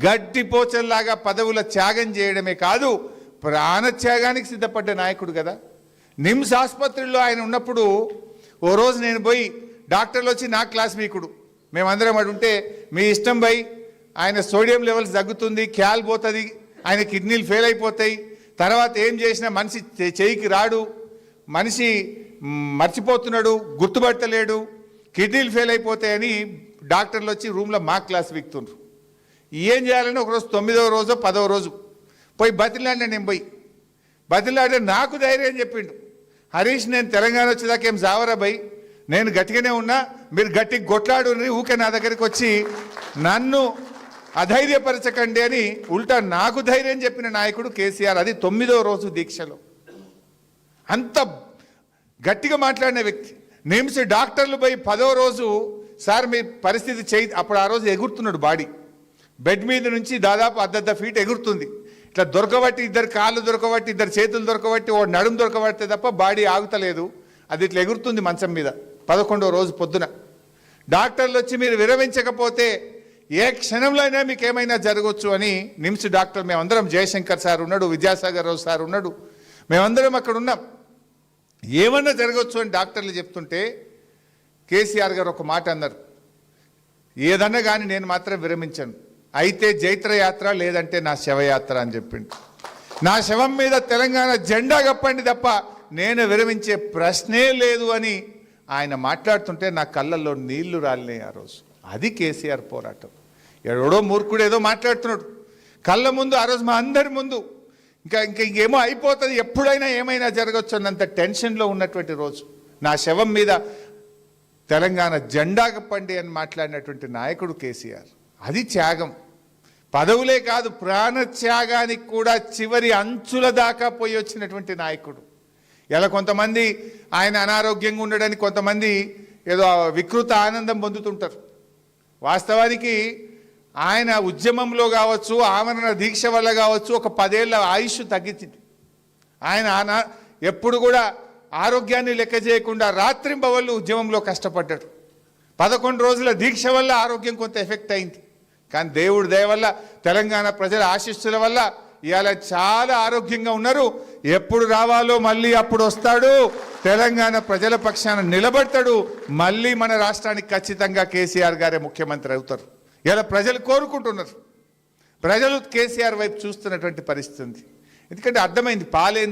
గడ్డిపోచల్లాగా పదవుల త్యాగం చేయడమే కాదు, ప్రాణత్యాగానికి సిద్ధపడ్డ నాయకుడు కదా. నిమ్స్ ఆసుపత్రిలో ఆయన ఉన్నప్పుడు ఓ రోజు నేను పోయి, డాక్టర్లు వచ్చి నా క్లాస్ మీకుడు, మేమందరం అడుంటే మీ ఇష్టం పోయి, ఆయన సోడియం లెవెల్స్ తగ్గుతుంది, క్యాల్ పోతుంది, ఆయన కిడ్నీలు ఫెయిల్ అయిపోతాయి, తర్వాత ఏం చేసినా మనిషి చేయికి రాడు, మనిషి మర్చిపోతున్నాడు, గుర్తుపట్టలేడు, కిడ్నీలు ఫెయిల్ అయిపోతాయని డాక్టర్లు వచ్చి రూమ్లో మా క్లాస్ వీక్తుండ్రు. ఏం చేయాలని ఒకరోజు 9వ రోజు 10వ రోజు పోయి బతిలాడినా. నేను పోయి బతిలాడితే నాకు ధైర్యం చెప్పిండు, హరీష్ నేను తెలంగాణ వచ్చేదాకా ఏం జావరా భయ్, నేను గట్టిగానే ఉన్నా, మీరు గట్టిగా కొట్లాడు, ఊకే నా దగ్గరికి వచ్చి నన్ను అధైర్యపరచకండి అని ఉల్టా నాకు ధైర్యం చెప్పిన నాయకుడు కేసీఆర్. అది 9వ రోజు దీక్షలో అంత గట్టిగా మాట్లాడిన వ్యక్తి. నిమ్స్ డాక్టర్లు పోయి 10వ రోజు సార్ మీ పరిస్థితి చేయి, అప్పుడు ఆ రోజు ఎగురుతున్నాడు బాడీ, బెడ్ మీద నుంచి దాదాపు 1.5 ఫీట్ ఎగురుతుంది. ఇట్లా దొరకబట్టి, ఇద్దరు కాళ్ళు దొరకబట్టి, ఇద్దరు చేతులు దొరకబట్టి, ఓ నడుము దొరకబడితే తప్ప బాడీ ఆగుతలేదు, అది ఇట్లా ఎగురుతుంది మంచం మీద. 11వ రోజు పొద్దున డాక్టర్లు వచ్చి మీరు విరమించకపోతే ఏ క్షణంలో అయినా మీకు ఏమైనా జరగవచ్చు అని నిమ్స్ డాక్టర్ మేమందరం, జయశంకర్ సార్ ఉన్నాడు, విద్యాసాగర్ రావు సార్ ఉన్నాడు, మేమందరం అక్కడ ఉన్నాం, ఏమన్నా జరగవచ్చు అని డాక్టర్లు చెప్తుంటే కేసీఆర్ గారు ఒక మాట అన్నారు, ఏదన్నా కానీ నేను మాత్రం విరమించను, అయితే జైత్రయాత్ర లేదంటే నా శవయాత్ర అని చెప్పిండు. నా శవం మీద తెలంగాణ జెండా కప్పండి తప్ప నేను విరమించే ప్రశ్నే లేదు అని ఆయన మాట్లాడుతుంటే నా కళ్ళల్లో నీళ్లు రాలినాయి ఆ రోజు. అది కేసీఆర్ పోరాటం. ఎవడో మూర్ఖుడు ఏదో మాట్లాడుతున్నాడు కళ్ళ ముందు, ఆ రోజు మా అందరి ముందు ఇంకేమో అయిపోతుంది, ఎప్పుడైనా ఏమైనా జరగచ్చు అన్నంత టెన్షన్లో ఉన్నటువంటి రోజు. నా శవం మీద తెలంగాణ జెండా కప్పండి అని మాట్లాడినటువంటి నాయకుడు కేసీఆర్. అది త్యాగం. పదవులే కాదు, ప్రాణత్యాగానికి కూడా చివరి అంచుల దాకా పోయి వచ్చినటువంటి నాయకుడు. ఇలా కొంతమంది ఆయన అనారోగ్యంగా ఉండడానికి కొంతమంది ఏదో వికృత ఆనందం పొందుతుంటారు. వాస్తవానికి ఆయన ఉద్యమంలో కావచ్చు, ఆమరణ దీక్ష వల్ల కావచ్చు, ఒక 10 ఏళ్ల ఆయుష్ తగ్గించింది. ఆయన ఎప్పుడు కూడా ఆరోగ్యాన్ని లెక్క చేయకుండా రాత్రింబవళ్ళు ఉద్యమంలో కష్టపడ్డాడు. 11 రోజుల దీక్ష వల్ల ఆరోగ్యం కొంత ఎఫెక్ట్ అయింది. కానీ దేవుడి దయ వల్ల, తెలంగాణ ప్రజల ఆశీస్సుల వల్ల ఇవాళ చాలా ఆరోగ్యంగా ఉన్నారు. ఎప్పుడు రావాలో మళ్ళీ అప్పుడు వస్తాడు, తెలంగాణ ప్రజల పక్షాన నిలబడతాడు, మళ్ళీ మన రాష్ట్రానికి ఖచ్చితంగా కేసీఆర్ గారే ముఖ్యమంత్రి అవుతారు. ఇలా ప్రజలు కోరుకుంటున్నారు, ప్రజలు కేసీఆర్ వైపు చూస్తున్నటువంటి పరిస్థితి ఉంది. ఎందుకంటే అర్థమైంది, పాలే